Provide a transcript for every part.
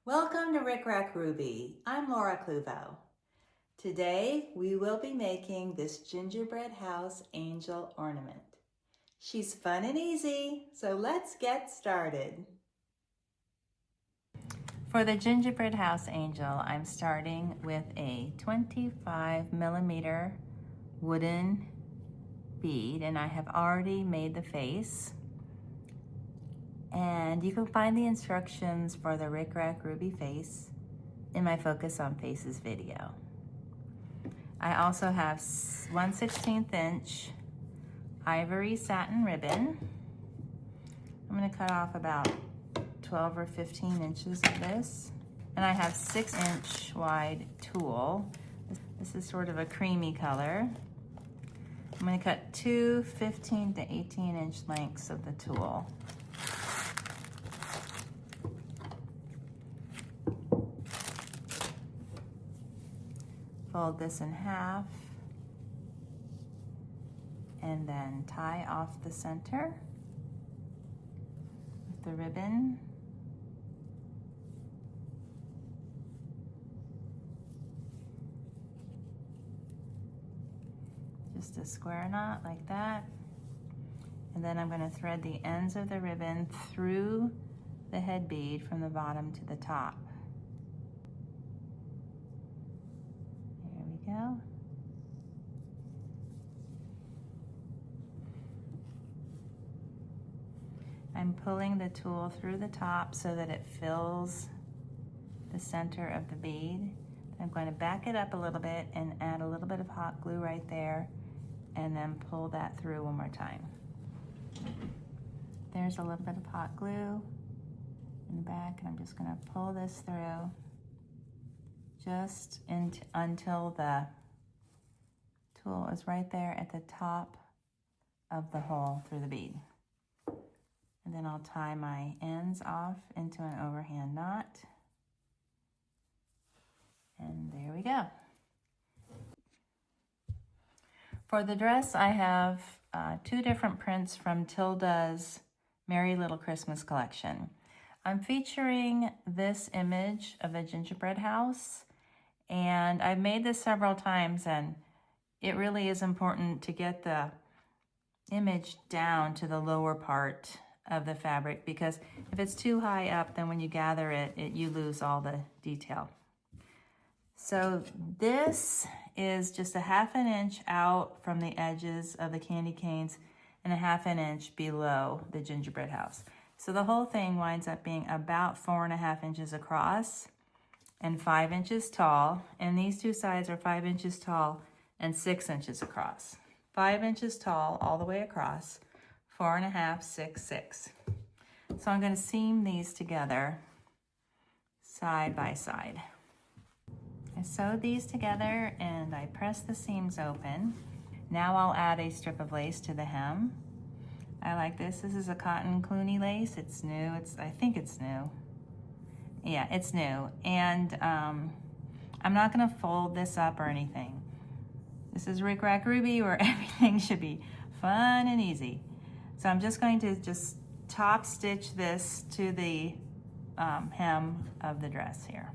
Welcome to Rick Rack Ruby. I'm Laura Cluvo. Today we will be making this gingerbread house angel ornament. She's fun and easy, so let's get started. For the gingerbread house angel, I'm starting with a 25mm wooden bead, and I have already made the face. And you can find the instructions for the Rick Rack Ruby face in my Focus on Faces video. I also have 1/16 inch ivory satin ribbon. I'm going to cut off about 12 or 15 inches of this. And I have 6-inch wide tulle. This is sort of a creamy color. I'm going to cut two 15 to 18 inch lengths of the tulle. Fold this in half and then tie off the center with the ribbon. Just a square knot like that. And then I'm going to thread the ends of the ribbon through the head bead from the bottom to the top. Go. I'm pulling the tulle through the top so that it fills the center of the bead. I'm going to back it up a little bit and add a little bit of hot glue right there and then pull that through one more time. There's a little bit of hot glue in the back, and I'm just going to pull this through just until the tulle is right there at the top of the hole through the bead. And then I'll tie my ends off into an overhand knot. And there we go. For the dress, I have two different prints from Tilda's Merry Little Christmas collection. I'm featuring this image of a gingerbread house, and I've made this several times, and it really is important to get the image down to the lower part of the fabric, because if it's too high up, then when you gather it, you lose all the detail. So this is just a 1/2 inch out from the edges of the candy canes and a 1/2 inch below the gingerbread house. So the whole thing winds up being about 4.5 inches across and 5 inches tall. And these two sides are 5 inches tall and 6 inches across. 5 inches tall all the way across, 4.5, 6, 6. So I'm going to seam these together side by side. I sewed these together and I press the seams open. Now I'll add a strip of lace to the hem. I like this. This is a cotton Clooney lace. It's new. I think it's new. Yeah, it's new. And I'm not going to fold this up or anything. This is Rick Rack Ruby, where everything should be fun and easy. So I'm just going to top stitch this to the hem of the dress here.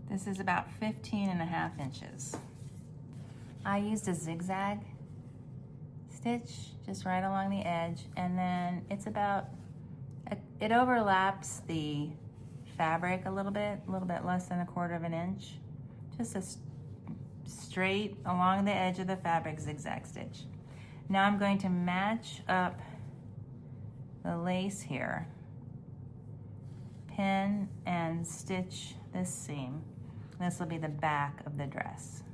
This is about 15.5 inches. I used a zigzag stitch just right along the edge, and then it overlaps the fabric a little bit less than 1/4 inch. Just a straight along the edge of the fabric zigzag stitch. Now I'm going to match up the lace here, pin and stitch this seam. This will be the back of the dress.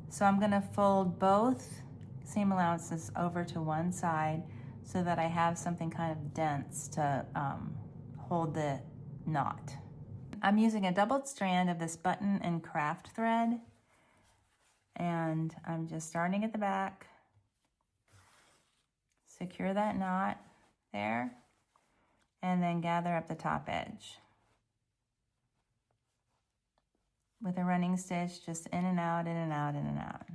So I'm going to fold both seam allowances over to one side so that I have something kind of dense to hold the knot. I'm using a doubled strand of this button and craft thread, and I'm just starting at the back. Secure that knot there, and then gather up the top edge. With a running stitch, just in and out, in and out, in and out.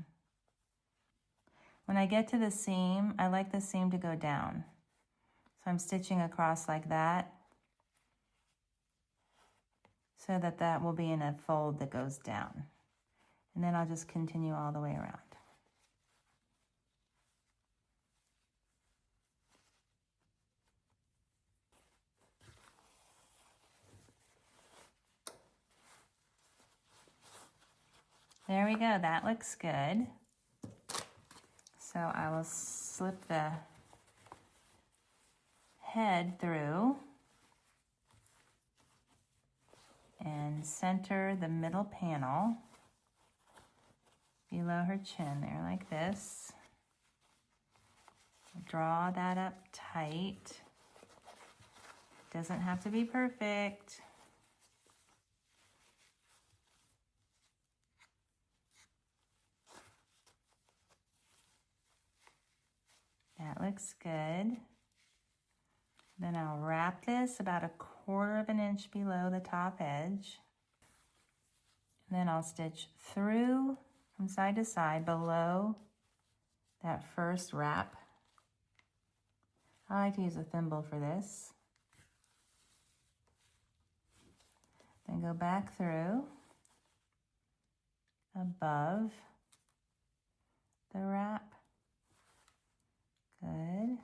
When I get to the seam, I like the seam to go down. So I'm stitching across like that. so that that will be in a fold that goes down. And then I'll just continue all the way around. There we go, that looks good. So I will slip the head through and center the middle panel below her chin there like this. Draw that up tight. Doesn't have to be perfect. That looks good. Then I'll wrap this about 1/4 of an inch below the top edge. And then I'll stitch through from side to side below that first wrap. I like to use a thimble for this. Then go back through above the wrap. Good.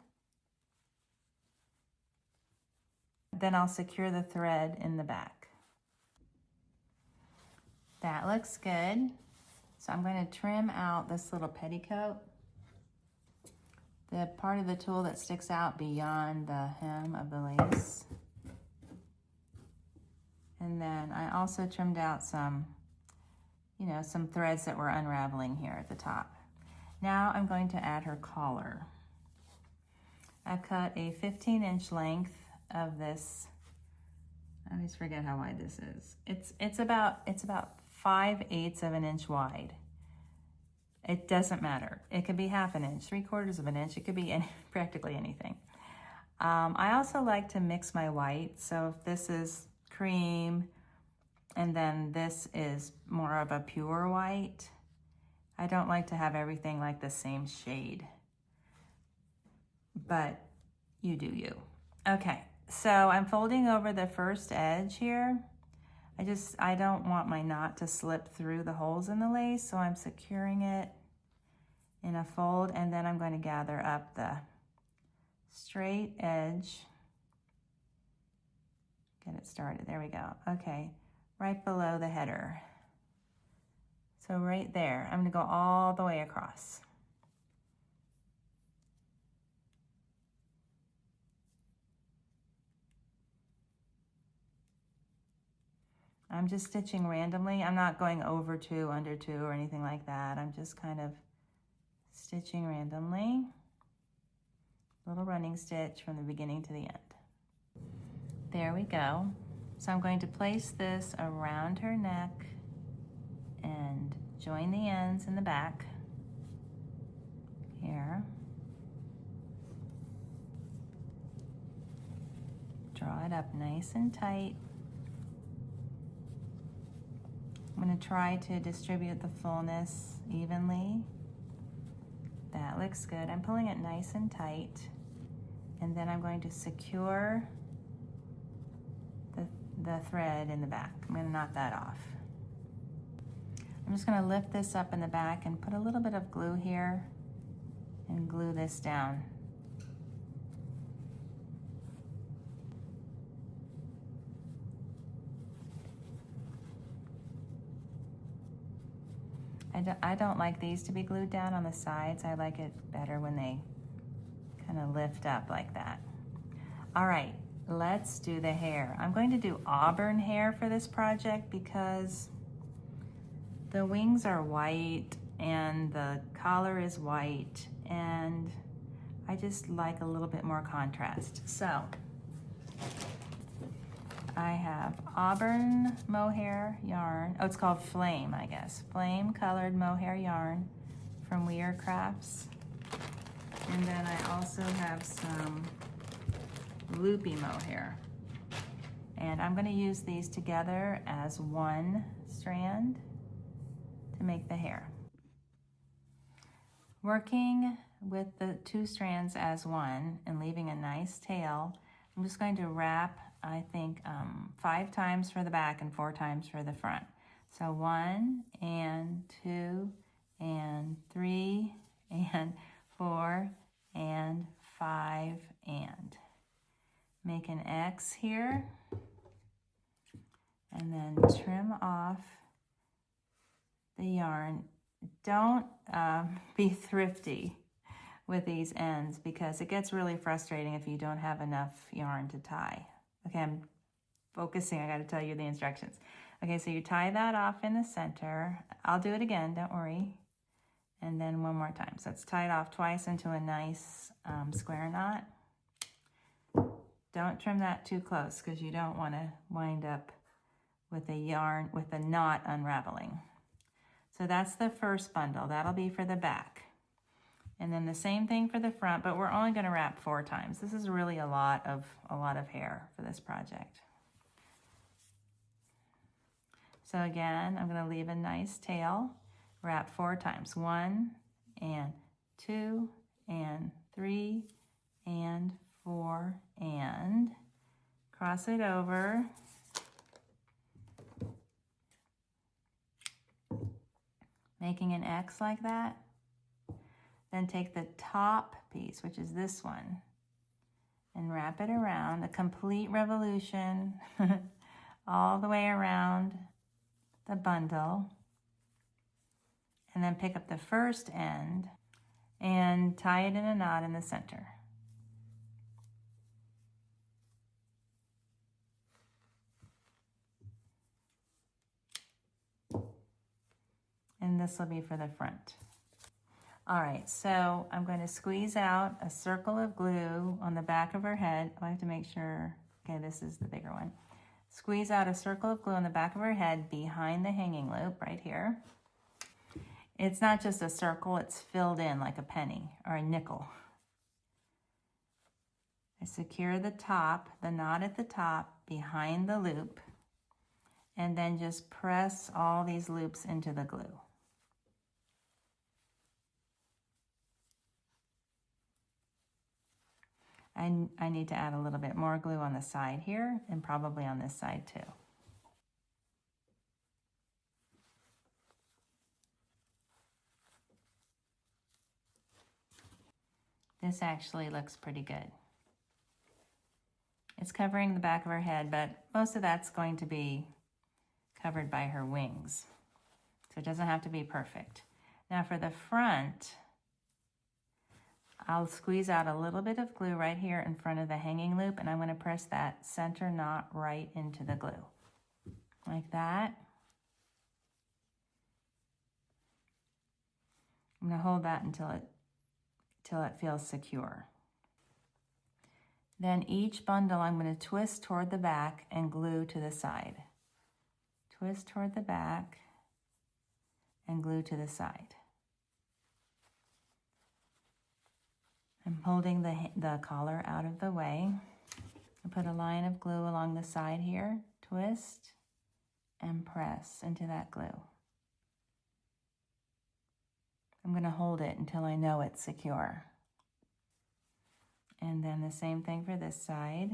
Then I'll secure the thread in the back. That looks good. So I'm going to trim out this little petticoat, the part of the tulle that sticks out beyond the hem of the lace. And then I also trimmed out some, some threads that were unraveling here at the top. Now I'm going to add her collar. I cut a 15-inch length of this. I always forget how wide this is. It's about 5/8 of an inch wide. It doesn't matter. It could be 1/2 inch, 3/4 of an inch. It could be practically anything. I also like to mix my white. So if this is cream and then this is more of a pure white, I don't like to have everything like the same shade. But you do you. Okay, so I'm folding over the first edge here. I don't want my knot to slip through the holes in the lace, so I'm securing it in a fold, and then I'm going to gather up the straight edge. Get it started, there we go. Okay, right below the header. So right there, I'm gonna go all the way across. I'm just stitching randomly. I'm not going over 2, under 2, or anything like that. I'm just kind of stitching randomly. Little running stitch from the beginning to the end. There we go. So I'm going to place this around her neck and join the ends in the back here. Draw it up nice and tight. I'm going to try to distribute the fullness evenly. That looks good. I'm pulling it nice and tight. And then I'm going to secure the thread in the back. I'm going to knot that off. I'm just going to lift this up in the back and put a little bit of glue here and glue this down. I don't like these to be glued down on the sides. I like it better when they kind of lift up like that. All right, let's do the hair. I'm going to do Auburn hair for this project because the wings are white and the collar is white, and I just like a little bit more contrast. So I have Auburn mohair yarn. Oh, it's called Flame, I guess. Flame colored mohair yarn from Weir Crafts. And then I also have some loopy mohair. And I'm gonna use these together as one strand to make the hair. Working with the 2 strands as one and leaving a nice tail, I'm just going to wrap I think 5 times for the back and 4 times for the front. So 1 and 2 and 3 and 4 and 5 and. Make an X here and then trim off the yarn. Don't be thrifty with these ends because it gets really frustrating if you don't have enough yarn to tie. Okay, I'm focusing, I gotta tell you the instructions. Okay, so you tie that off in the center. I'll do it again, don't worry. And then one more time. So it's tied off twice into a nice square knot. Don't trim that too close because you don't wanna wind up with a knot unraveling. So that's the first bundle. That'll be for the back. And then the same thing for the front, but we're only gonna wrap 4 times. This is really a lot of hair for this project. So again, I'm gonna leave a nice tail, wrap 4 times. 1 and 2 and 3 and 4 and cross it over. Making an X like that. Then take the top piece, which is this one, and wrap it around, a complete revolution all the way around the bundle. And then pick up the first end and tie it in a knot in the center. And this will be for the front. All right, so I'm going to squeeze out a circle of glue on the back of her head. I have to make sure, okay, this is the bigger one. Squeeze out a circle of glue on the back of her head behind the hanging loop right here. It's not just a circle, it's filled in like a penny or a nickel. I secure the top, the knot at the top behind the loop, and then just press all these loops into the glue. I need to add a little bit more glue on the side here and probably on this side too. This actually looks pretty good. It's covering the back of her head, but most of that's going to be covered by her wings. So it doesn't have to be perfect. Now for the front, I'll squeeze out a little bit of glue right here in front of the hanging loop, and I'm going to press that center knot right into the glue, like that. I'm going to hold that until it feels secure. Then each bundle I'm going to twist toward the back and glue to the side. Twist toward the back and glue to the side. I'm holding the collar out of the way. I put a line of glue along the side here, twist, and press into that glue. I'm going to hold it until I know it's secure. And then the same thing for this side.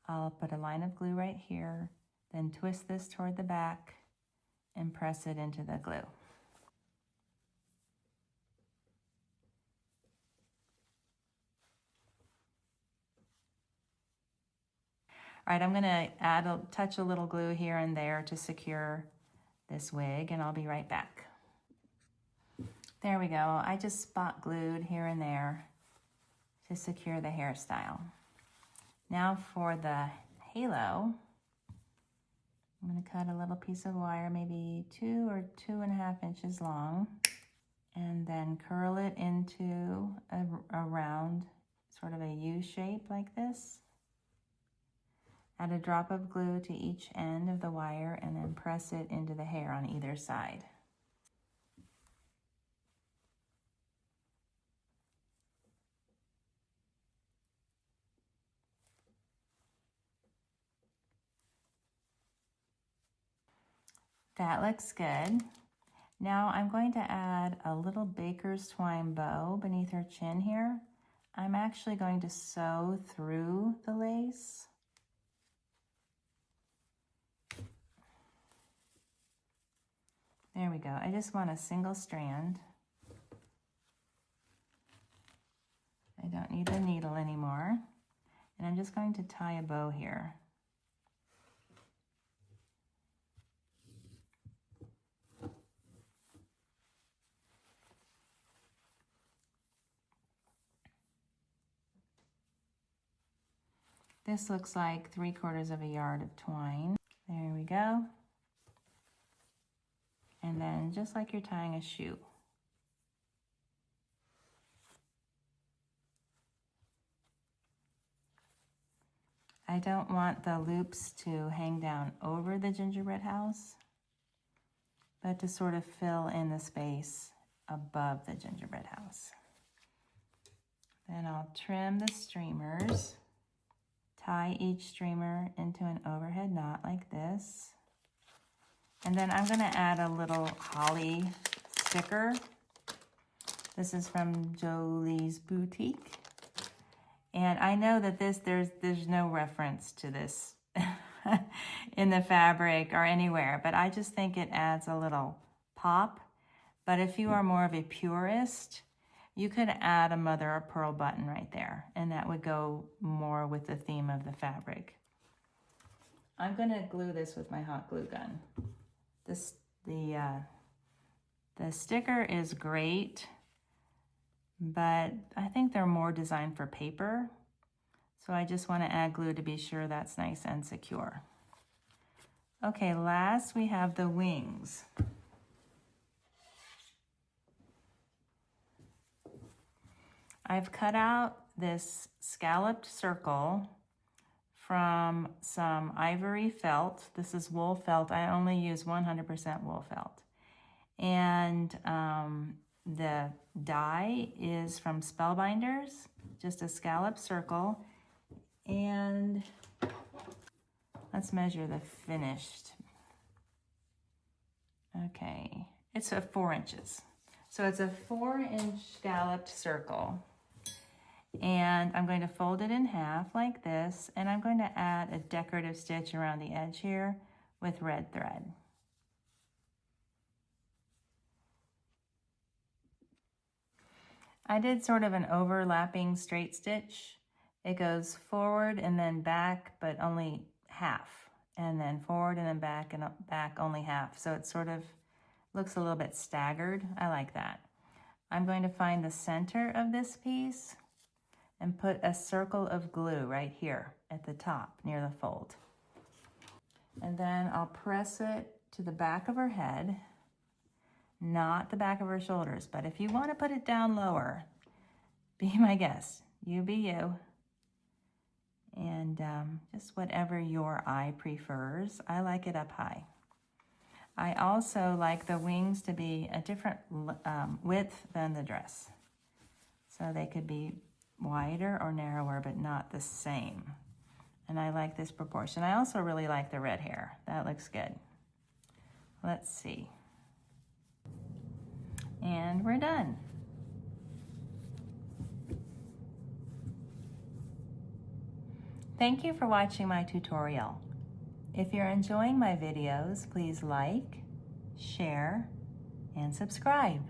I'll put a line of glue right here, then twist this toward the back and press it into the glue. All right, I'm gonna touch a little glue here and there to secure this wig, and I'll be right back. There we go. I just spot glued here and there to secure the hairstyle. Now for the halo, I'm gonna cut a little piece of wire, maybe 2 or 2.5 inches long, and then curl it into a round, sort of a U shape like this. Add a drop of glue to each end of the wire and then press it into the hair on either side. That looks good. Now I'm going to add a little baker's twine bow beneath her chin here. I'm actually going to sew through the lace. There we go. I just want a single strand. I don't need the needle anymore. And I'm just going to tie a bow here. This looks like 3/4 of a yard of twine. There we go. And then just like you're tying a shoe. I don't want the loops to hang down over the gingerbread house, but to sort of fill in the space above the gingerbread house. Then I'll trim the streamers, tie each streamer into an overhead knot like this. And then I'm gonna add a little holly sticker. This is from Jolie's Boutique. And I know that there's no reference to this in the fabric or anywhere, but I just think it adds a little pop. But if you are more of a purist, you could add a mother of pearl button right there, and that would go more with the theme of the fabric. I'm gonna glue this with my hot glue gun. The sticker is great, but I think they're more designed for paper. So I just want to add glue to be sure that's nice and secure. Okay, last we have the wings. I've cut out this scalloped circle from some ivory felt. This is wool felt. I only use 100% wool felt. And the die is from Spellbinders, just a scallop circle. And let's measure the finished. Okay, it's 4 inches. So it's a 4-inch scalloped circle. And I'm going to fold it in half like this, and I'm going to add a decorative stitch around the edge here with red thread. I did sort of an overlapping straight stitch. It goes forward and then back, but only half, and then forward and then back and back only half. So it sort of looks a little bit staggered. I like that. I'm going to find the center of this piece and put a circle of glue right here at the top near the fold. And then I'll press it to the back of her head, not the back of her shoulders, but if you want to put it down lower, be my guest. You be you. And just whatever your eye prefers. I like it up high. I also like the wings to be a different width than the dress. So they could be wider or narrower, but not the same. And I like this proportion. I also really like the red hair. That looks good. Let's see. And we're done. Thank you for watching my tutorial. If you're enjoying my videos, please like, share, and subscribe.